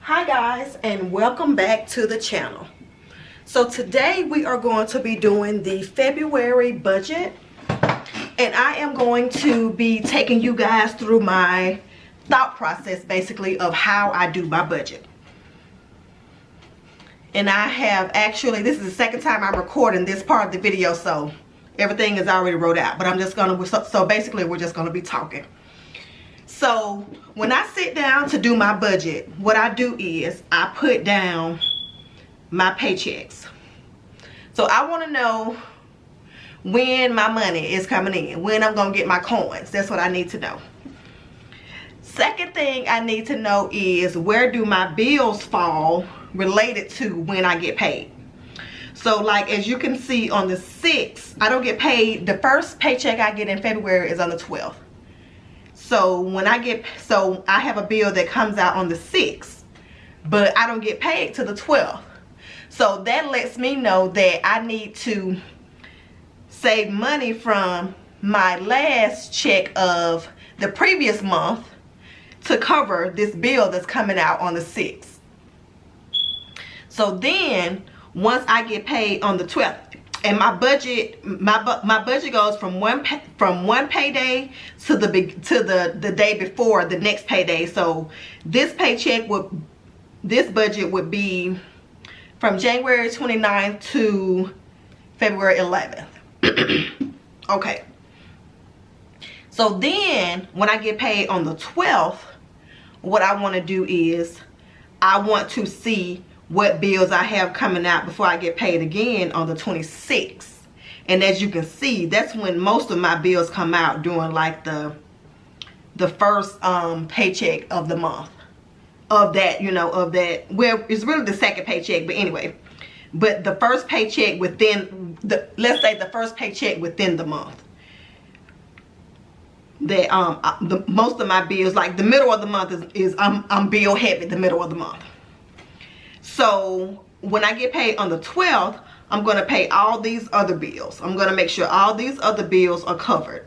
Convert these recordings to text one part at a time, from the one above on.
Hi guys, and welcome back to the channel. So today we are going to be doing the February budget, and I am going to be taking you guys through my thought process basically of how I do my budget. And I have actually, this is the second time I'm recording this part of the video, so everything is already wrote out, but I'm just gonna, so basically we're just gonna be talking. So when I sit down to do my budget, what I do is I put down my paychecks. So I want to know when my money is coming in, when I'm going to get my coins. That's what I need to know. Second thing I need to know is where do my bills fall related to when I get paid. So like as you can see on the 6th, I don't get paid. The first paycheck I get in February is on the 12th. So when I have a bill that comes out on the 6th, but I don't get paid till the 12th. So that lets me know that I need to save money from my last check of the previous month to cover this bill that's coming out on the 6th. So then once I get paid on the 12th, and my budget goes from one payday to the day before the next payday. So this budget would be from January 29th to February 11th. Okay. So then when I get paid on the 12th, what I want to do is I want to see what bills I have coming out before I get paid again on the 26th. And as you can see, that's when most of my bills come out, during like the first paycheck of the month. Well, it's really the second paycheck, but anyway. But the first paycheck within let's say the first paycheck within the month. That most of my bills, like the middle of the month is I'm bill heavy the middle of the month. So when I get paid on the 12th, I'm going to pay all these other bills. I'm going to make sure all these other bills are covered.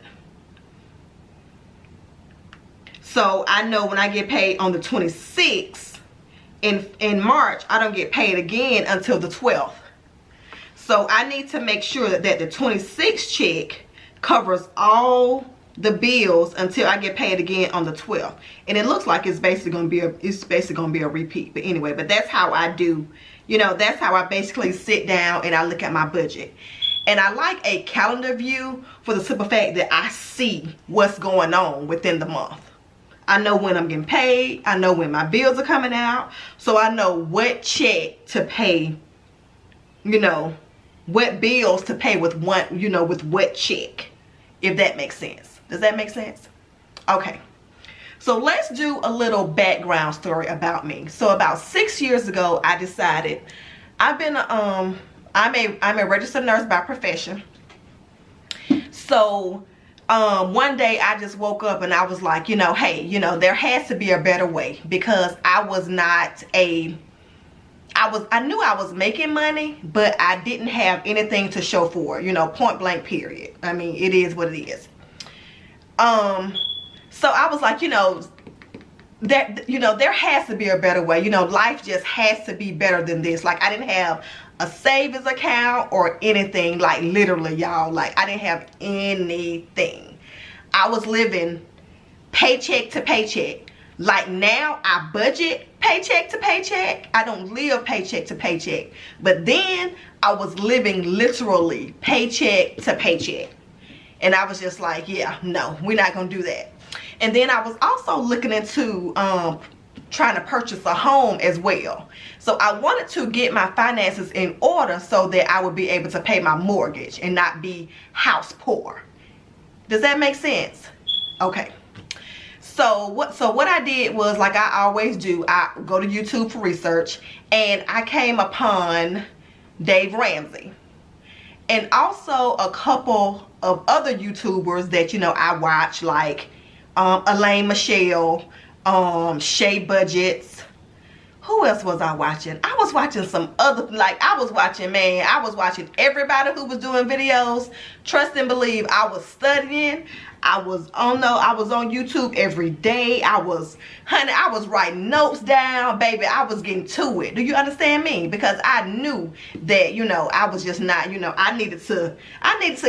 So I know when I get paid on the 26th, in March, I don't get paid again until the 12th. So I need to make sure that the 26th check covers all the bills until I get paid again on the 12th. And it looks like it's basically gonna be a repeat. But anyway, but that's how I do, that's how I basically sit down and I look at my budget. And I like a calendar view for the simple fact that I see what's going on within the month. I know when I'm getting paid, I know when my bills are coming out, so I know what check to pay, what bills to pay with with what check, if that makes sense. Does that make sense? Okay. So let's do a little background story about me. So about 6 years ago, I decided I'm a registered nurse by profession. So one day I just woke up and I was like, hey, there has to be a better way, because I knew I was making money, but I didn't have anything to show for it, point blank period. I mean, it is what it is. So I was like, there has to be a better way. Life just has to be better than this. Like, I didn't have a savings account or anything, like literally, y'all. Like, I didn't have anything. I was living paycheck to paycheck. Like, now I budget paycheck to paycheck. I don't live paycheck to paycheck. But then I was living literally paycheck to paycheck. And I was just like, yeah, no, we're not going to do that. And then I was also looking into trying to purchase a home as well. So I wanted to get my finances in order so that I would be able to pay my mortgage and not be house poor. Does that make sense? Okay. So what I did was, like I always do, I go to YouTube for research, and I came upon Dave Ramsey. And also a couple of other YouTubers that, I watch, like Elaine Michelle, Shay Budgets. Who else was I watching? I was watching some other, I was watching everybody who was doing videos. Trust and believe, I was studying. I was on YouTube every day. Honey, I was writing notes down, baby. I was getting to it. Do you understand me? Because I knew that, you know, I was just not, you know, I needed to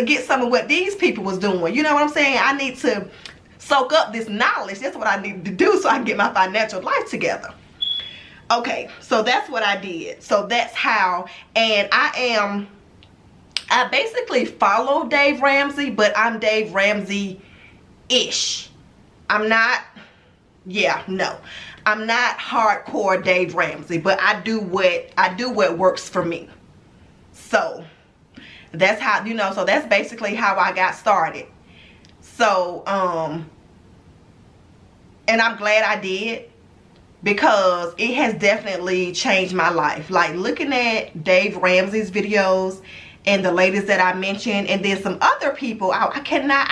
get some of what these people was doing. You know what I'm saying? I need to soak up this knowledge. That's what I needed to do so I can get my financial life together. Okay, so that's what I did. So that's how, and I basically follow Dave Ramsey, but I'm Dave Ramsey-ish. I'm not hardcore Dave Ramsey, but I do what works for me. So that's how, you know, so that's basically how I got started. So, and I'm glad I did, because it has definitely changed my life. Like looking at Dave Ramsey's videos and the ladies that I mentioned, and then some other people, I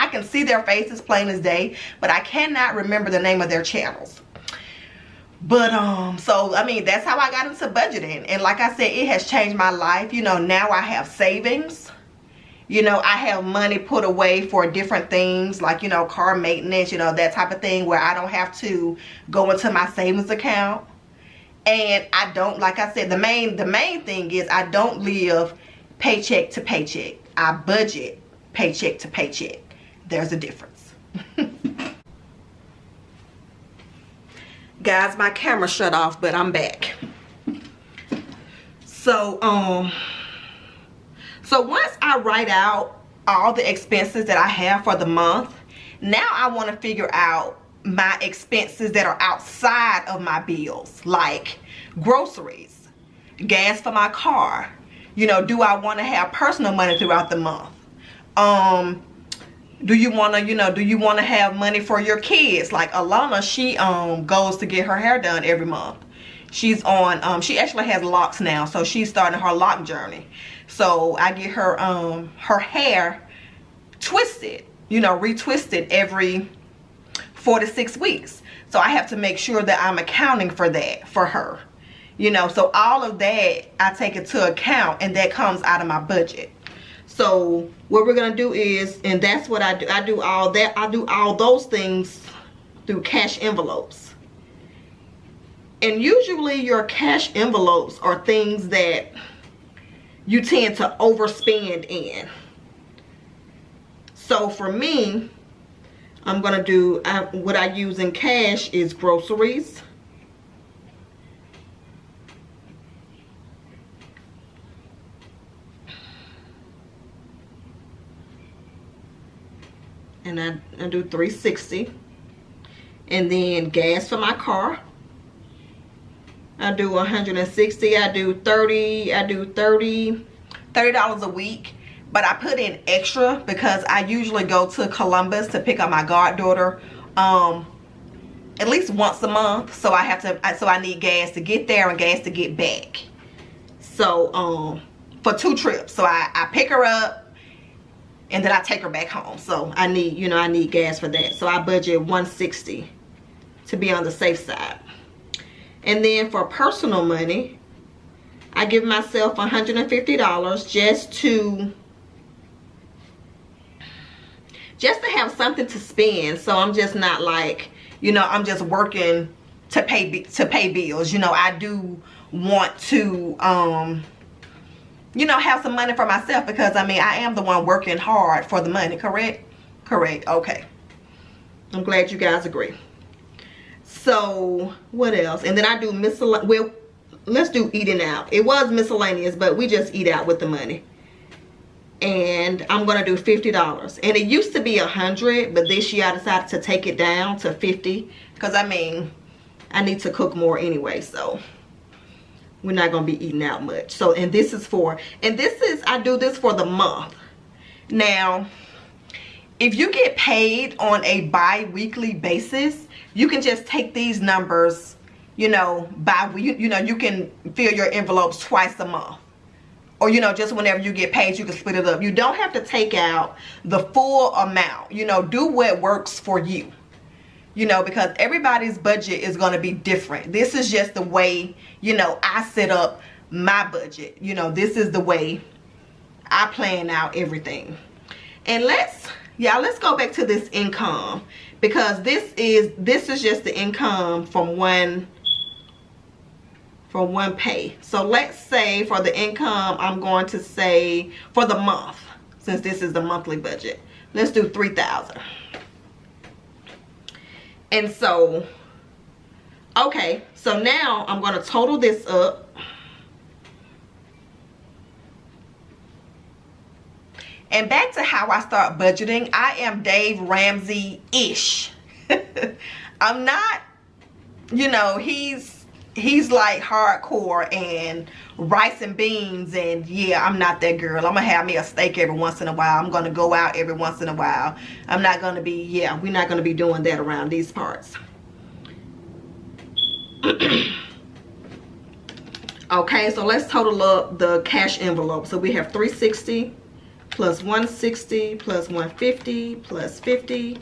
can see their faces plain as day, but I cannot remember the name of their channels. But so I mean, that's how I got into budgeting, and like I said, it has changed my life. You know, now I have savings. You know, I have money put away for different things, like, you know, car maintenance, you know, that type of thing, where I don't have to go into my savings account. And I don't, like I said, the main thing is I don't live paycheck to paycheck. I budget paycheck to paycheck. There's a difference. Guys, my camera shut off, but I'm back. So once I write out all the expenses that I have for the month, now I want to figure out my expenses that are outside of my bills, like groceries, gas for my car. You know, do I want to have personal money throughout the month? Do you want to have money for your kids? Like Alana, she goes to get her hair done every month. She's on she actually has locks now, so she's starting her lock journey. So I get her her hair twisted, you know, retwisted every 4 to 6 weeks. So I have to make sure that I'm accounting for that for her. You know, so all of that I take into account, and that comes out of my budget. So what we're gonna do is, and that's what I do. I do all that. I do all those things through cash envelopes. And usually your cash envelopes are things that you tend to overspend in. So for me, I'm gonna do what I use in cash is groceries, and I do $360, and then gas for my car, I do $160. I do $30 a week, but I put in extra because I usually go to Columbus to pick up my goddaughter at least once a month. So I need gas to get there and gas to get back. So for 2 trips. So I pick her up and then I take her back home. So I need gas for that. So I budget $160 to be on the safe side. And then for personal money, I give myself $150 just to have something to spend. So I'm just not like, you know, I'm just working to pay bills. You know, I do want to you know, have some money for myself, because I mean, I am the one working hard for the money. Correct? Okay, I'm glad you guys agree. So what else? And then I do miscellaneous. Well, let's do eating out. It was miscellaneous, but we just eat out with the money. And I'm gonna do $50. And it used to be $100, but this year I decided to take it down to $50, because I mean, I need to cook more anyway, so we're not gonna be eating out much. So, I do this for the month. Now, if you get paid on a bi-weekly basis, you can just take these numbers, you know, you can fill your envelopes twice a month. Or, you know, just whenever you get paid, you can split it up. You don't have to take out the full amount. You know, do what works for you. You know, because everybody's budget is going to be different. This is just the way, you know, I set up my budget. You know, this is the way I plan out everything. And let's Yeah, let's go back to this income, because this is just the income from one pay. So let's say for the income, I'm going to say for the month, since this is the monthly budget, let's do 3,000. And so, okay, so now I'm going to total this up. And back to how I start budgeting, I am Dave Ramsey-ish. I'm not, you know, he's like hardcore and rice and beans, and yeah, I'm not that girl. I'm gonna have me a steak every once in a while. I'm gonna go out every once in a while. I'm not gonna be, yeah, we're not gonna be doing that around these parts. Okay, so let's total up the cash envelope. So we have 360 plus 160 plus 150 plus 50.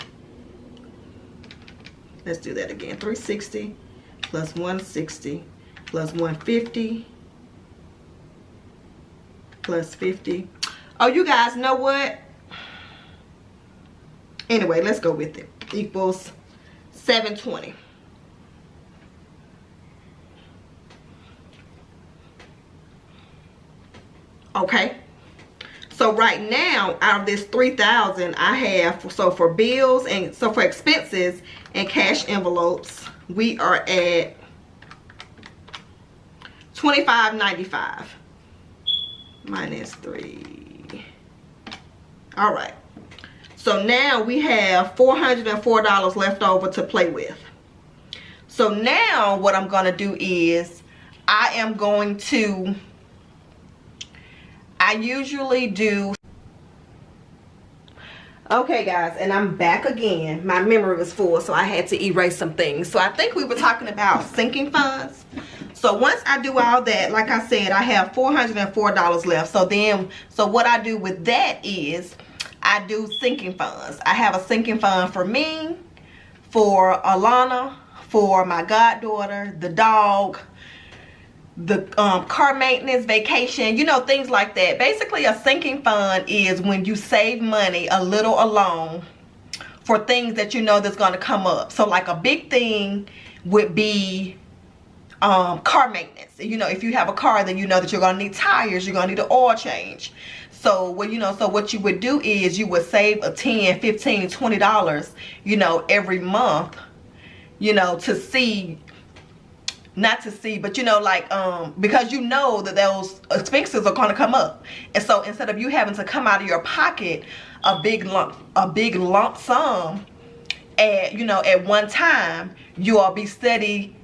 Let's do that again. 360 plus 160 plus 150 plus 50. Oh, you guys know what? Anyway, let's go with it. Equals 720. Okay. So right now, out of this 3,000, I have, so for bills and so for expenses and cash envelopes, we are at $25.95 minus 3. All right. So now we have $404 left over to play with. So now what I'm going to do is I usually do. Okay guys, and I'm back again. My memory was full, so I had to erase some things. So I think we were talking about sinking funds. So once I do all that, like I said, I have $404 left. So what I do with that is I do sinking funds. I have a sinking fund for me, for Alana, for my goddaughter, the dog, the car maintenance, vacation, you know, things like that. Basically, a sinking fund is when you save money a little alone for things that you know that's going to come up. So like a big thing would be car maintenance. You know, if you have a car, then you know that you're going to need tires, you're going to need an oil change. So well, you know, so what you would do is you would save a $10, $15, $20, you know, every month, you know, to see, not to see, but you know, like because you know that those expenses are going to come up. And so instead of you having to come out of your pocket a big lump sum at, you know, at one time, you'll be steadily,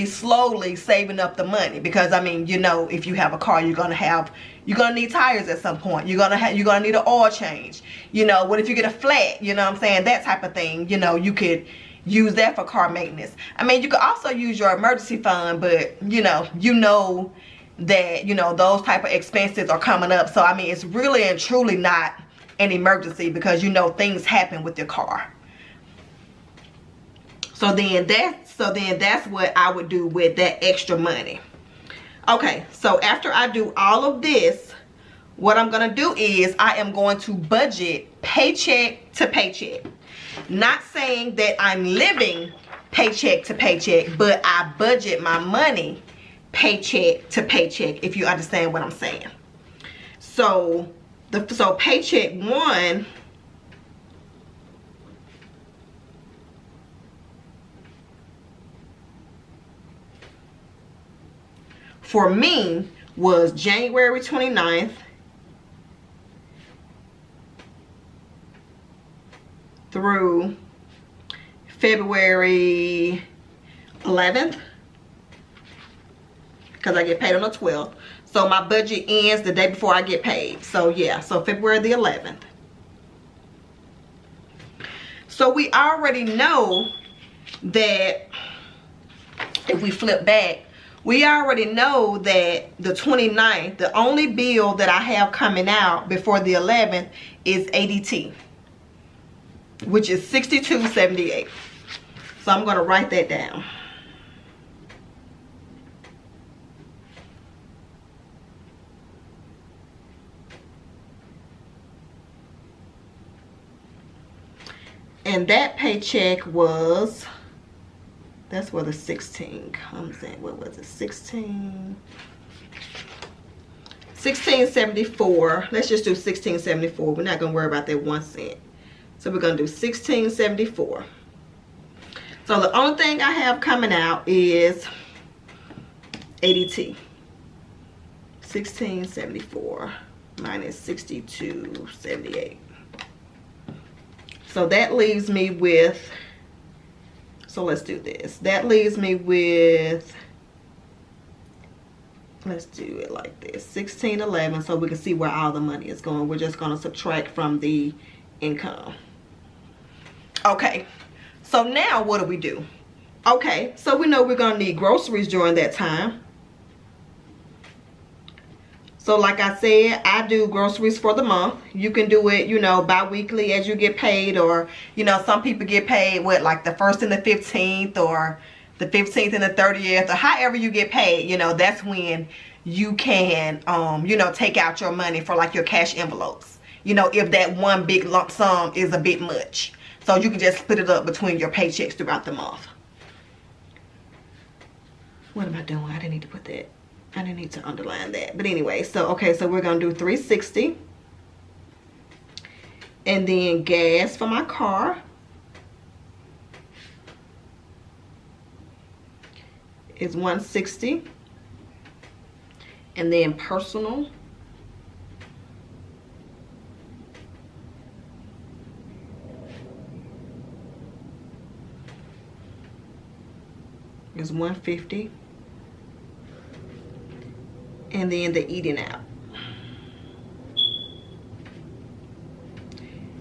slowly saving up the money. Because I mean, you know, if you have a car, you're gonna need tires at some point. You're gonna need an oil change. You know, what if you get a flat? You know what I'm saying? That type of thing. You know, you could use that for car maintenance. I mean, you could also use your emergency fund, but you know that, you know, those type of expenses are coming up. So I mean, it's really and truly not an emergency, because you know things happen with your car. So then that's what I would do with that extra money. Okay, so after I do all of this, what I'm gonna do is I am going to budget paycheck to paycheck. Not saying that I'm living paycheck to paycheck, but I budget my money paycheck to paycheck, if you understand what I'm saying. So paycheck 1 for me was January 29th through February 11th, because I get paid on the 12th. So my budget ends the day before I get paid. So yeah, so February the 11th. So we already know that if we flip back, we already know that the 29th, the only bill that I have coming out before the 11th is ADT, which is $62.78. So I'm going to write that down. And that paycheck was, that's where the 16 comes in. What was it? 1674. Let's just do 1674. We're not gonna worry about that 1 cent. So we're gonna do 1674. So the only thing I have coming out is ADT. 1674 minus 6278. So that leaves me with, so let's do this. That leaves me with, let's do it like this, 1611, so we can see where all the money is going. We're just going to subtract from the income. Okay, so now what do we do? Okay, so we know we're going to need groceries during that time. So like I said, I do groceries for the month. You can do it, you know, bi-weekly as you get paid, or, you know, some people get paid with like the 1st and the 15th, or the 15th and the 30th, or however you get paid. You know, that's when you can, you know, take out your money for like your cash envelopes. You know, if that one big lump sum is a bit much. So you can just split it up between your paychecks throughout the month. What am I doing? I didn't need to put that. I didn't need to underline that. But anyway, so okay, so we're gonna do 360. And then gas for my car is 160. And then personal is 150. And then the eating out.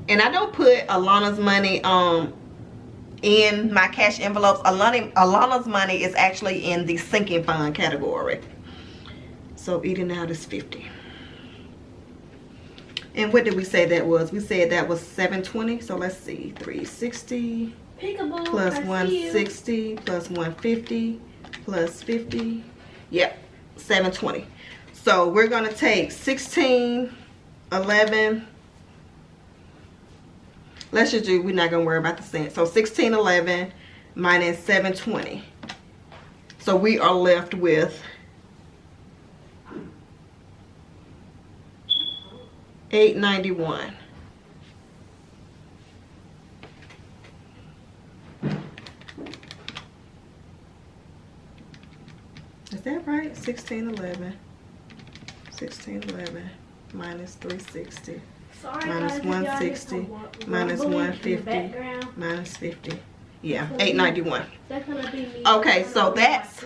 And I don't put Alana's money in my cash envelopes. Alana's money is actually in the sinking fund category. So eating out is 50. And what did we say that was? We said that was 720. So let's see, 360 plus 160 plus 150 plus 50. Yep, 720. So we're going to take 1611. Let's just do, we're not going to worry about the cents. So 1611 minus 720. So we are left with $891. Is that right? 1611. 1611 minus 360. Sorry, minus guys, 160 minus 150 minus 50. Yeah, 891. That's gonna be me. Okay, so that's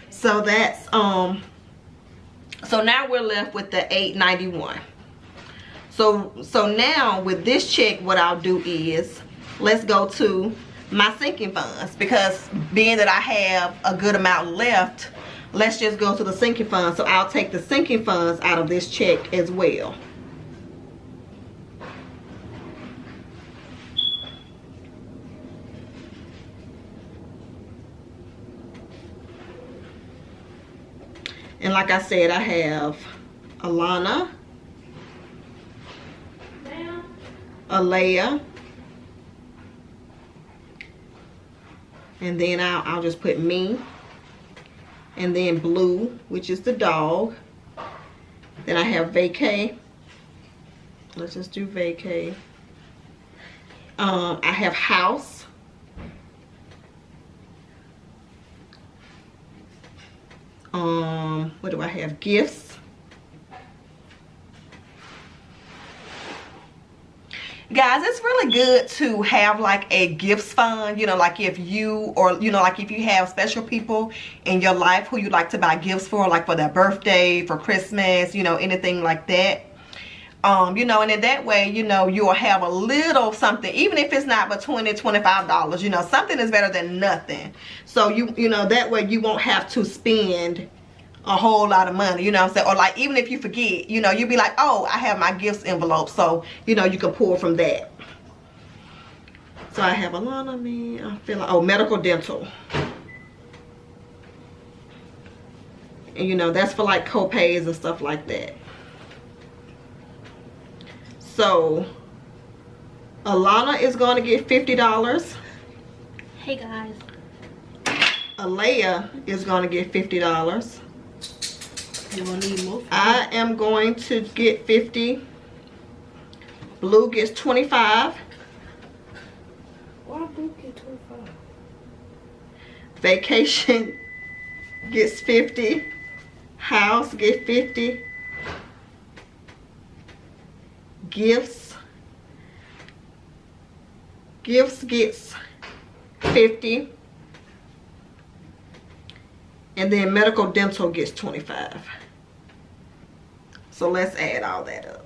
so now we're left with the 891. So now with this check, what I'll do is, let's go to my sinking funds, because being that I have a good amount left, let's just go to the sinking funds. So I'll take the sinking funds out of this check as well. And like I said, I have Alana, Alea, and then I'll just put me, and then Blue, which is the dog. Then I have Vacay. Let's just do Vacay. I have House. What do I have? Gifts. Guys, it's really good to have like a gifts fund, you know, like if you, or you know, like if you have special people in your life who you like to buy gifts for, like for their birthday, for Christmas, you know, anything like that. You know, and in that way, you know, you'll have a little something, even if it's not but $20, $25, you know, something is better than nothing. So you know, that way you won't have to spend a whole lot of money, you know what I'm saying? Or like, even if you forget, you know, you'll be like, oh, I have my gifts envelope, so you know, you can pull from that. So I have Alana, me, I feel like, oh, medical dental. And you know, that's for like co-pays and stuff like that. So Alana is going to get $50. Hey guys. Alea is going to get $50. You gonna need more? I am going to get 50. Blue gets 25. Why Blue get 25? Vacation gets 50. House get 50. Gifts gets 50. And then medical dental gets 25. So let's add all that up.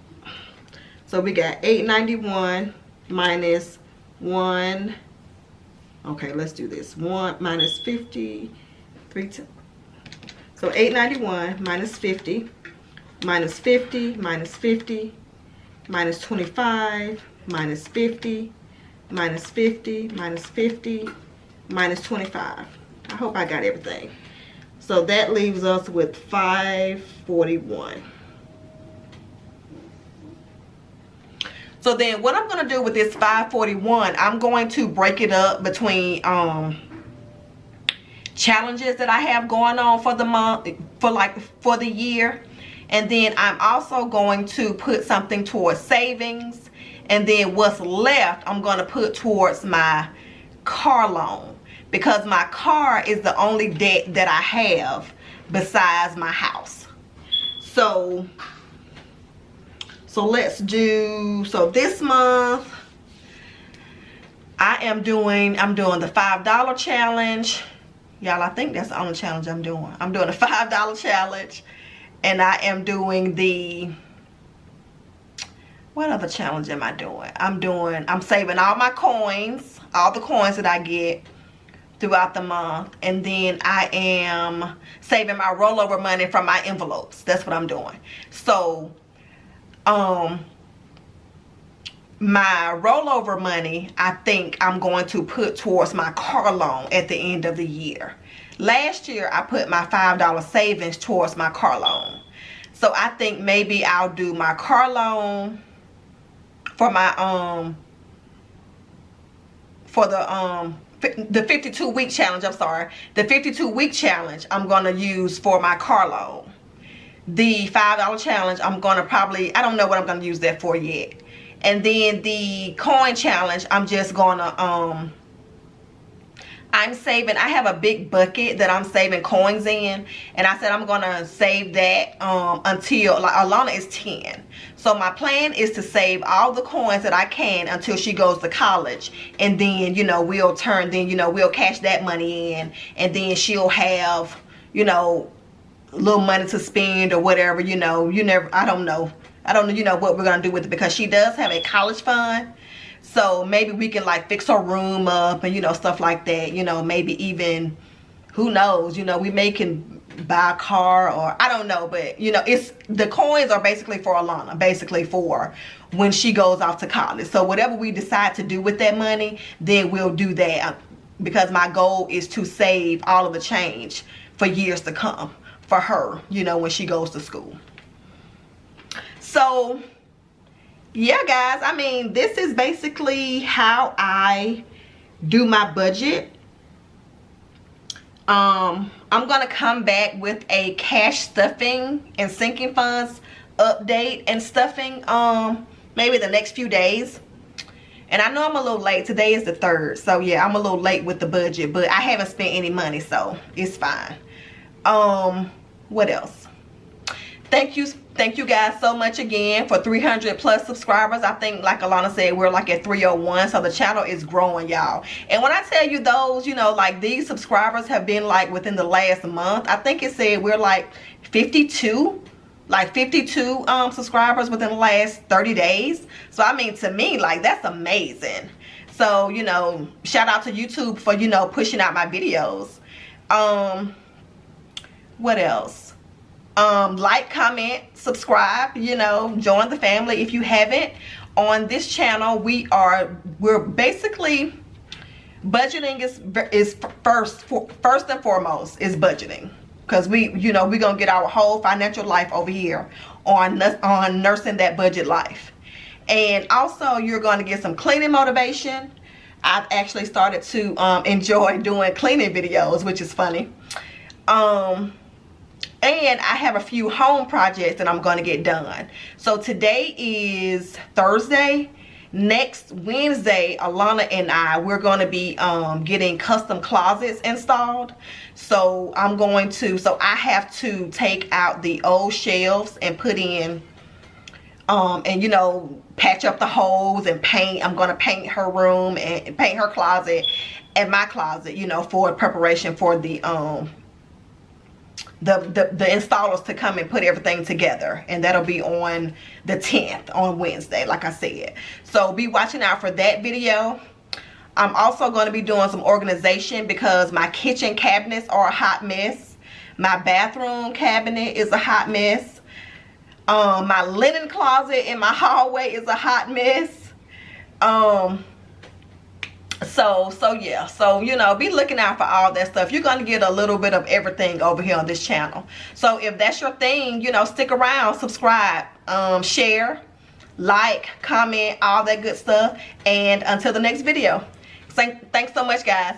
So we got $891 minus 1. Okay, let's do this. 1 minus 50. 3 2. So $891 minus 50 minus 50 minus 50 minus 25 minus 50 minus 50 minus 50 minus 25. I hope I got everything. So that leaves us with $541. So then what I'm going to do with this $541, I'm going to break it up between challenges that I have going on for the month, for the year. And then I'm also going to put something towards savings. And then what's left, I'm going to put towards my car loan. Because my car is the only debt that I have besides my house. So let's do, so this month I'm doing the $5 challenge. Y'all, I think that's the only challenge I'm doing. I'm doing a $5 challenge. And I am doing the, what other challenge am I doing? I'm saving all my coins, all the coins that I get throughout the month. And then I am saving my rollover money from my envelopes. That's what I'm doing. So, my rollover money, I think I'm going to put towards my car loan at the end of the year. Last year, I put my $5 savings towards my car loan. So I think maybe I'll do my car loan for my, for the 52-week challenge, I'm sorry. The 52-week challenge, I'm going to use for my car loan. The $5 challenge, I'm going to probably, I don't know what I'm going to use that for yet. And then the coin challenge, I'm just going to, I'm saving, I have a big bucket that I'm saving coins in. And I said I'm going to save that until, like, Alana is 10. So my plan is to save all the coins that I can until she goes to college. And then, you know, we'll cash that money in. And then she'll have, you know, little money to spend or whatever, you know. I don't know, you know, what we're going to do with it, because she does have a college fund. So maybe we can, like, fix her room up and, you know, stuff like that. You know, maybe even, who knows, you know, we may can buy a car, or I don't know. But, you know, it's, the coins are basically for Alana, basically for when she goes off to college. So whatever we decide to do with that money, then we'll do that, because my goal is to save all of the change for years to come for her, you know, when she goes to school. So yeah, guys, I mean, this is basically how I do my budget. I'm gonna come back with a cash stuffing and sinking funds update and stuffing maybe the next few days. And I know I'm a little late. Today is the 3rd, so yeah, I'm a little late with the budget, but I haven't spent any money, so it's fine. What else? Thank you guys so much again for 300 plus subscribers. I think, like Alana said, we're like at 301, so the channel is growing, y'all. And when I tell you those, you know, like, these subscribers have been like within the last month. I think it said we're like 52 subscribers within the last 30 days. So I mean, to me, like, that's amazing. So, you know, shout out to YouTube for, you know, pushing out my videos. What else? Like, comment, subscribe, you know, join the family if you haven't. On this channel, we're basically, budgeting is first and foremost is budgeting, because we're gonna get our whole financial life over here on nursing that budget life. And also you're going to get some cleaning motivation. I've actually started to enjoy doing cleaning videos, which is funny. And I have a few home projects that I'm going to get done. So today is Thursday. Next Wednesday, Alana and we're going to be getting custom closets installed. So I have to take out the old shelves and put in and, you know, patch up the holes and paint. I'm going to paint her room and paint her closet and my closet, you know, for preparation for the installers to come and put everything together. And that'll be on the 10th, on Wednesday, like I said. So be watching out for that video. I'm also going to be doing some organization because my kitchen cabinets are a hot mess. My bathroom cabinet is a hot mess. My linen closet in my hallway is a hot mess. So yeah, so you know, be looking out for all that stuff. You're gonna get a little bit of everything over here on this channel. So if that's your thing, you know, stick around, subscribe, share, like, comment, all that good stuff. And until the next video, thanks so much, guys.